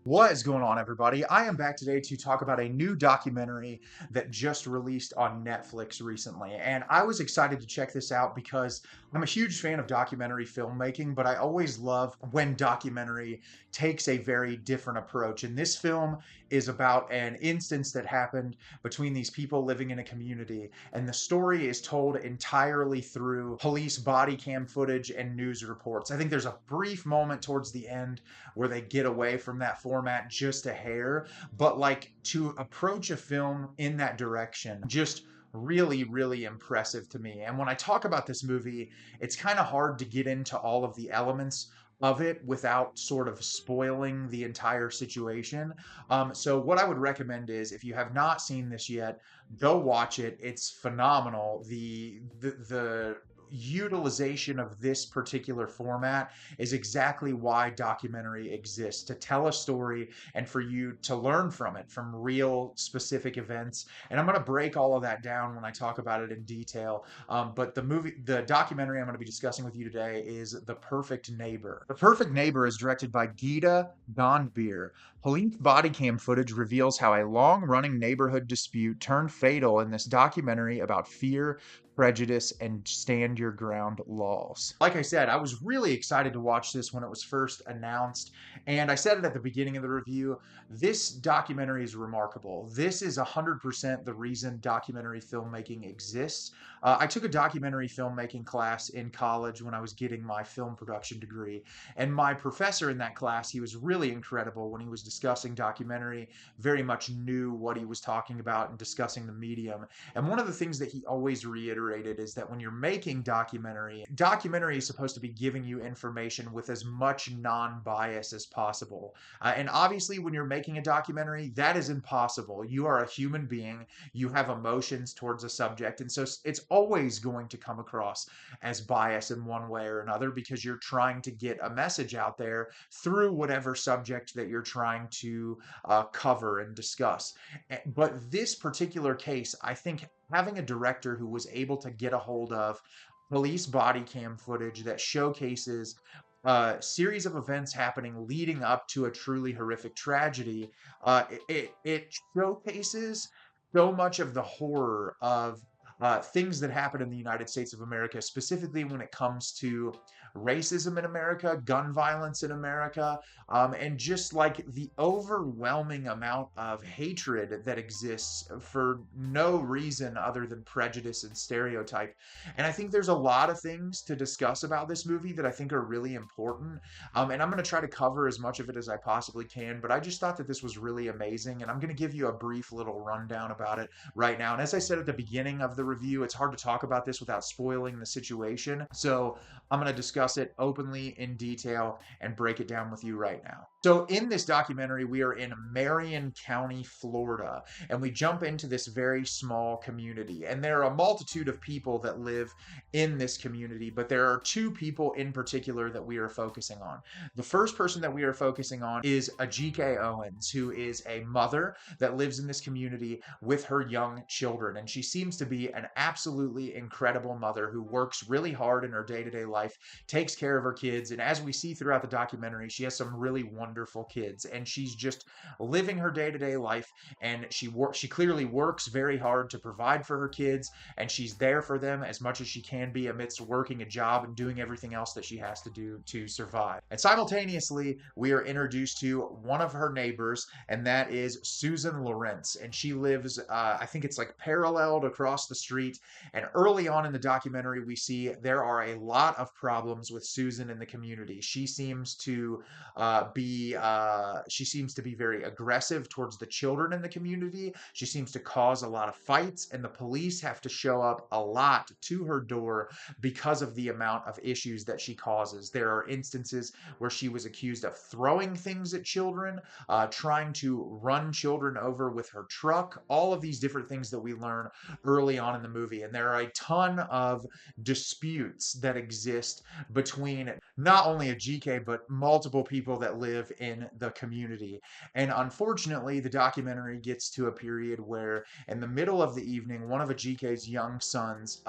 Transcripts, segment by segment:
What is going on, everybody? I am back today to talk about a new documentary that just released on Netflix recently. And I was excited to check this out because I'm a huge fan of documentary filmmaking, but I always love when documentary takes a very different approach. And this film is about an instance that happened between these people living in a community. And the story is told entirely through police body cam footage and news reports. I think there's a brief moment towards the end where they get away from that format just a hair. But like to approach a film in that direction, just really, really impressive to me. And when I talk about this movie, it's kind of hard to get into all of the elements of it without sort of spoiling the entire situation. So what I would recommend is if you have not seen this yet, go watch it. It's phenomenal. The utilization of this particular format is exactly why documentary exists, to tell a story and for you to learn from it, from real specific events. And I'm going to break all of that down when I talk about it in detail. But the documentary I'm going to be discussing with you today is The Perfect Neighbor. The Perfect Neighbor is directed by Geeta Gandbhir. Police body cam footage reveals how a long running neighborhood dispute turned fatal in this documentary about fear, prejudice, and stand your ground laws. Like I said, I was really excited to watch this when it was first announced. And I said it at the beginning of the review. This documentary is remarkable. This is 100% the reason documentary filmmaking exists. I took a documentary filmmaking class in college when I was getting my film production degree. And my professor in that class, he was really incredible when he was discussing documentary, very much knew what he was talking about and discussing the medium. And one of the things that he always reiterated is that when you're making documentary is supposed to be giving you information with as much non-bias as possible. And obviously, when you're making a documentary, that is impossible. You are a human being, you have emotions towards a subject, and so it's always going to come across as bias in one way or another because you're trying to get a message out there through whatever subject that you're trying to cover and discuss. But this particular case, I think having a director who was able to get a hold of police body cam footage that showcases a series of events happening leading up to a truly horrific tragedy, it showcases so much of the horror of things that happen in the United States of America, specifically when it comes to racism in America, gun violence in America, and just like the overwhelming amount of hatred that exists for no reason other than prejudice and stereotype. And I think there's a lot of things to discuss about this movie that I think are really important. And I'm going to try to cover as much of it as I possibly can, but I just thought that this was really amazing. And I'm going to give you a brief little rundown about it right now. And as I said at the beginning of the review, it's hard to talk about this without spoiling the situation. So I'm going to discuss it openly in detail and break it down with you right now. So, in this documentary, we are in Marion County, Florida, and we jump into this very small community. And there are a multitude of people that live in this community, but there are two people in particular that we are focusing on. The first person that we are focusing on is Ajike Owens, who is a mother that lives in this community with her young children. And she seems to be an absolutely incredible mother who works really hard in her day to day life, takes care of her kids. And as we see throughout the documentary, she has some really wonderful kids. And she's just living her day to day life. And she clearly works very hard to provide for her kids. And she's there for them as much as she can be amidst working a job and doing everything else that she has to do to survive. And simultaneously, we are introduced to one of her neighbors, and that is Susan Lawrence. And she lives, I think it's like paralleled across the street. And early on in the documentary, we see there are a lot of problems with Susan in the community. She seems to be very aggressive towards the children in the community. She seems to cause a lot of fights, and the police have to show up a lot to her door because of the amount of issues that she causes. There are instances where she was accused of throwing things at children, trying to run children over with her truck, all of these different things that we learn early on in the movie. And there are a ton of disputes that exist between not only a GK, but multiple people that live in the community. And unfortunately, the documentary gets to a period where, in the middle of the evening, one of a GK's young sons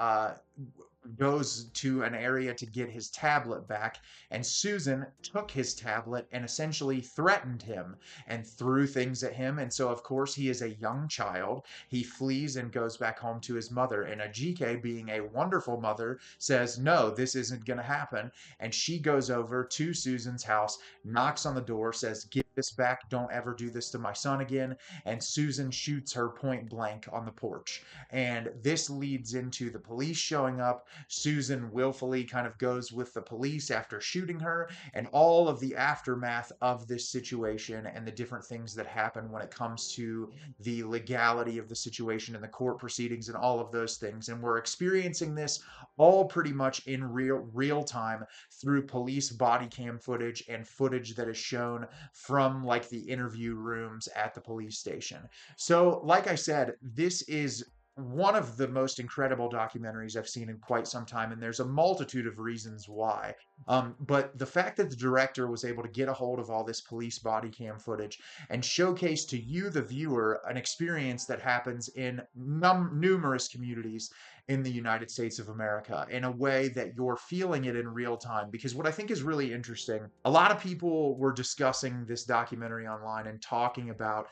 goes to an area to get his tablet back, and Susan took his tablet and essentially threatened him and threw things at him. And so, of course, he is a young child. He flees and goes back home to his mother. And Ajike, being a wonderful mother, says, "No, this isn't going to happen." And she goes over to Susan's house, knocks on the door, says, "Give this back. Don't ever do this to my son again." And Susan shoots her point blank on the porch. And this leads into the police showing up. Susan willfully kind of goes with the police after shooting her, and all of the aftermath of this situation and the different things that happen when it comes to the legality of the situation and the court proceedings and all of those things. And we're experiencing this all pretty much in real time through police body cam footage and footage that is shown from like the interview rooms at the police station. So, like I said, this is one of the most incredible documentaries I've seen in quite some time, and there's a multitude of reasons why. But the fact that the director was able to get a hold of all this police body cam footage and showcase to you, the viewer, an experience that happens in numerous communities in the United States of America in a way that you're feeling it in real time. Because what I think is really interesting, a lot of people were discussing this documentary online and talking about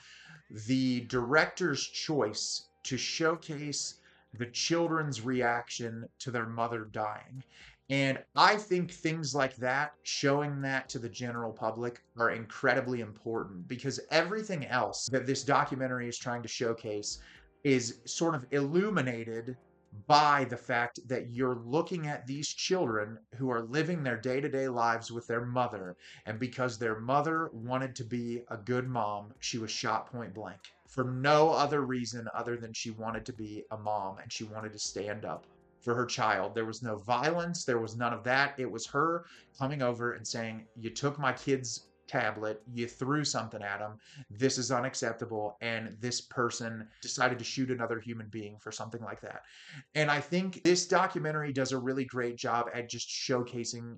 the director's choice to showcase the children's reaction to their mother dying. And I think things like that, showing that to the general public, are incredibly important because everything else that this documentary is trying to showcase is sort of illuminated by the fact that you're looking at these children who are living their day to day lives with their mother. And because their mother wanted to be a good mom, she was shot point blank for no other reason other than she wanted to be a mom and she wanted to stand up for her child. There was no violence, there was none of that. It was her coming over and saying, "You took my kid's tablet, you threw something at him. This is unacceptable." And this person decided to shoot another human being for something like that. And I think this documentary does a really great job at just showcasing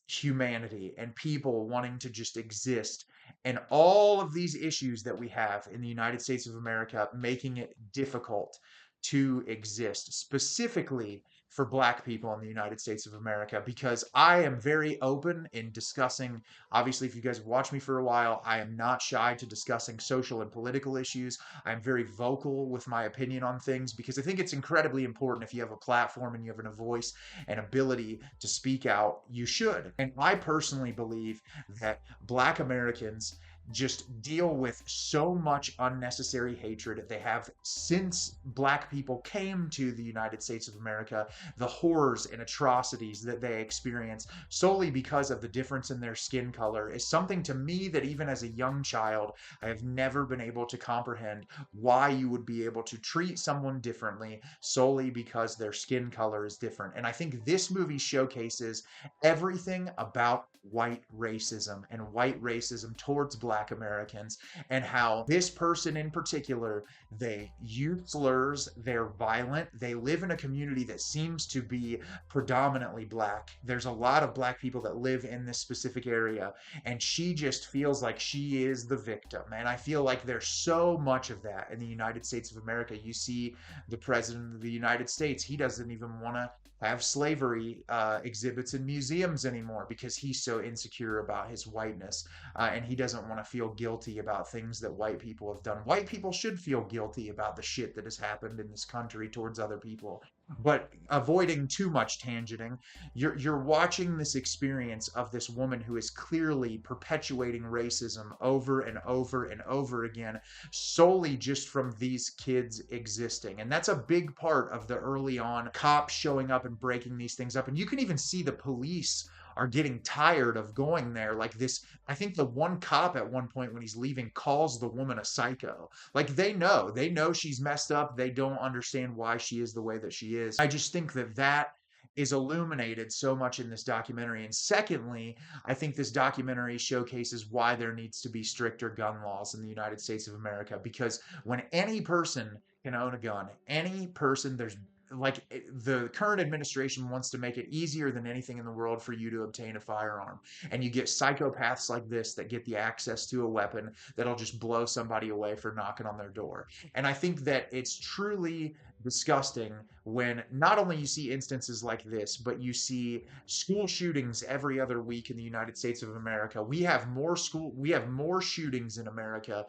humanity and people wanting to just exist and all of these issues that we have in the United States of America, making it difficult to exist, specifically for Black people in the United States of America. Because I am very open in discussing, obviously, if you guys have watched me for a while, I am not shy to discussing social and political issues. I'm very vocal with my opinion on things because I think it's incredibly important. If you have a platform and you have a voice and ability to speak out, you should. And I personally believe that Black Americans just deal with so much unnecessary hatred they have since Black people came to the United States of America, the horrors and atrocities that they experience solely because of the difference in their skin color is something to me that even as a young child I have never been able to comprehend, why you would be able to treat someone differently solely because their skin color is different. And I think this movie showcases everything about white racism and white racism towards Black Americans, and how this person in particular, they use slurs, they're violent, they live in a community that seems to be predominantly Black. There's a lot of Black people that live in this specific area, and she just feels like she is the victim. And I feel like there's so much of that in the United States of America. You see the president of the United States, he doesn't even want to have slavery exhibits in museums anymore because he's so insecure about his whiteness, and he doesn't want to feel guilty about things that white people have done. White people should feel guilty about the shit that has happened in this country towards other people. But avoiding too much tangenting, you're watching this experience of this woman who is clearly perpetuating racism over and over and over again, solely just from these kids existing. And that's a big part of the early on cops showing up and breaking these things up. And you can even see the police are getting tired of going there. Like this, I think the one cop at one point when he's leaving calls the woman a psycho. Like they know she's messed up. They don't understand why she is the way that she is. I just think that that is illuminated so much in this documentary. And secondly, I think this documentary showcases why there needs to be stricter gun laws in the United States of America. Because when any person can own a gun, any person, there's like the current administration wants to make it easier than anything in the world for you to obtain a firearm. And you get psychopaths like this that get the access to a weapon that'll just blow somebody away for knocking on their door. And I think that it's truly disgusting when not only you see instances like this, but you see school shootings every other week in the United States of America. We have more shootings in America,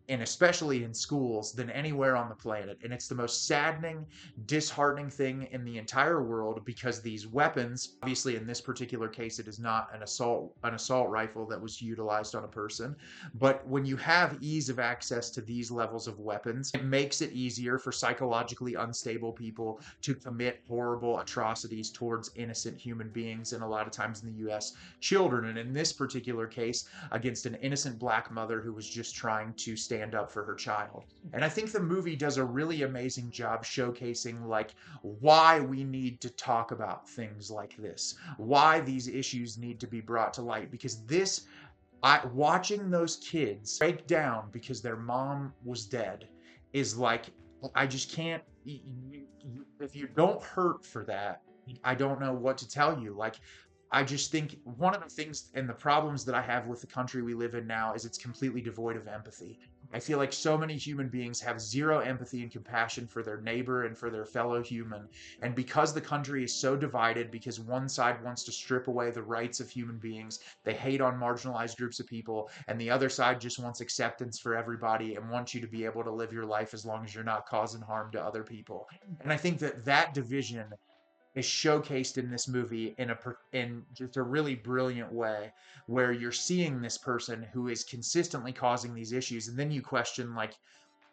and especially in schools, than anywhere on the planet. And it's the most saddening, disheartening thing in the entire world, because these weapons, obviously in this particular case, it is not an assault rifle that was utilized on a person, but when you have ease of access to these levels of weapons, it makes it easier for psychologically unstable people to commit horrible atrocities towards innocent human beings, and a lot of times in the US, children. And in this particular case, against an innocent black mother who was just trying to stand up for her child. And I think the movie does a really amazing job showcasing like why we need to talk about things like this, why these issues need to be brought to light, because this watching those kids break down because their mom was dead is like, I just can't. If you don't hurt for that, I don't know what to tell you. Like, I just think one of the things and the problems that I have with the country we live in now is it's completely devoid of empathy. I feel like so many human beings have zero empathy and compassion for their neighbor and for their fellow human. And because the country is so divided, because one side wants to strip away the rights of human beings, they hate on marginalized groups of people, and the other side just wants acceptance for everybody and wants you to be able to live your life as long as you're not causing harm to other people. And I think that that division is showcased in this movie in just a really brilliant way, where you're seeing this person who is consistently causing these issues, and then you question, like,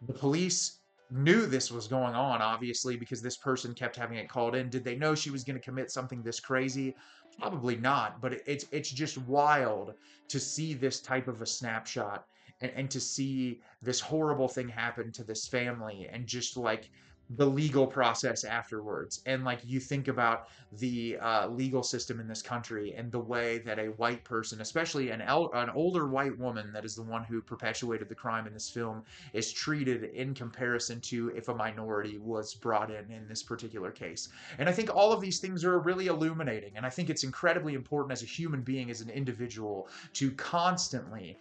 the police knew this was going on, obviously, because this person kept having it called in. Did they know she was going to commit something this crazy? Probably not, but it's just wild to see this type of a snapshot, and to see this horrible thing happen to this family, and just like the legal process afterwards. And like, you think about the legal system in this country, and the way that a white person, especially an older white woman that is the one who perpetuated the crime in this film, is treated in comparison to if a minority was brought in this particular case. And I think all of these things are really illuminating, and I think it's incredibly important as a human being, as an individual, to constantly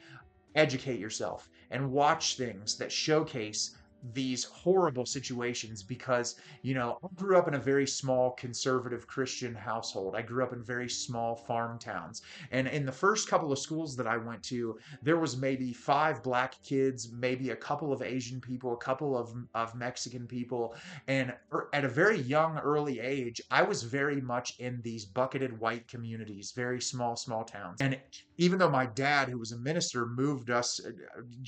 educate yourself and watch things that showcase these horrible situations. Because I grew up in a very small conservative Christian household. I grew up in very small farm towns, and in the first couple of schools that I went to, there was maybe 5 black kids, maybe a couple of Asian people, a couple of Mexican people. And at a very young early age, I was very much in these bucketed white communities, very small towns. And even though my dad, who was a minister, moved us,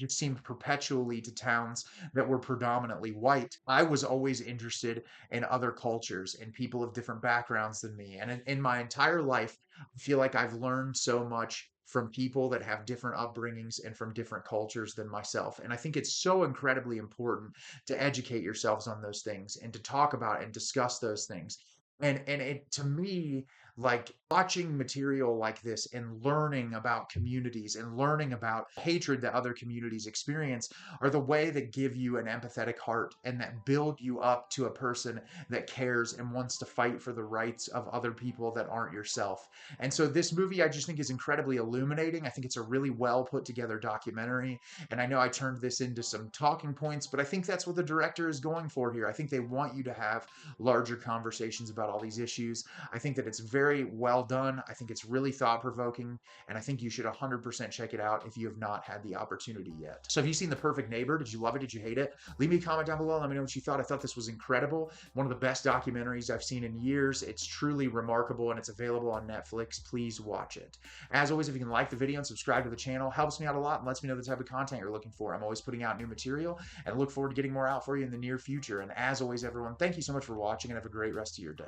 it seemed perpetually, to towns that were predominantly white, I was always interested in other cultures and people of different backgrounds than me. And in my entire life, I feel like I've learned so much from people that have different upbringings and from different cultures than myself. And I think it's so incredibly important to educate yourselves on those things, and to talk about and discuss those things. And it, to me, like, watching material like this and learning about communities and learning about hatred that other communities experience, are the way that give you an empathetic heart, and that build you up to a person that cares and wants to fight for the rights of other people that aren't yourself. And so this movie, I just think, is incredibly illuminating. I think it's a really well put together documentary. And I know I turned this into some talking points, but I think that's what the director is going for here. I think they want you to have larger conversations about all these issues. I think that it's very well done. I think it's really thought provoking, and I think you should 100% check it out if you have not had the opportunity yet. So have you seen The Perfect Neighbor? Did you love it? Did you hate it? Leave me a comment down below. Let me know what you thought. I thought this was incredible. One of the best documentaries I've seen in years. It's truly remarkable, and it's available on Netflix. Please watch it. As always, if you can like the video and subscribe to the channel, helps me out a lot and lets me know the type of content you're looking for. I'm always putting out new material, and I look forward to getting more out for you in the near future. And as always, everyone, thank you so much for watching, and have a great rest of your day.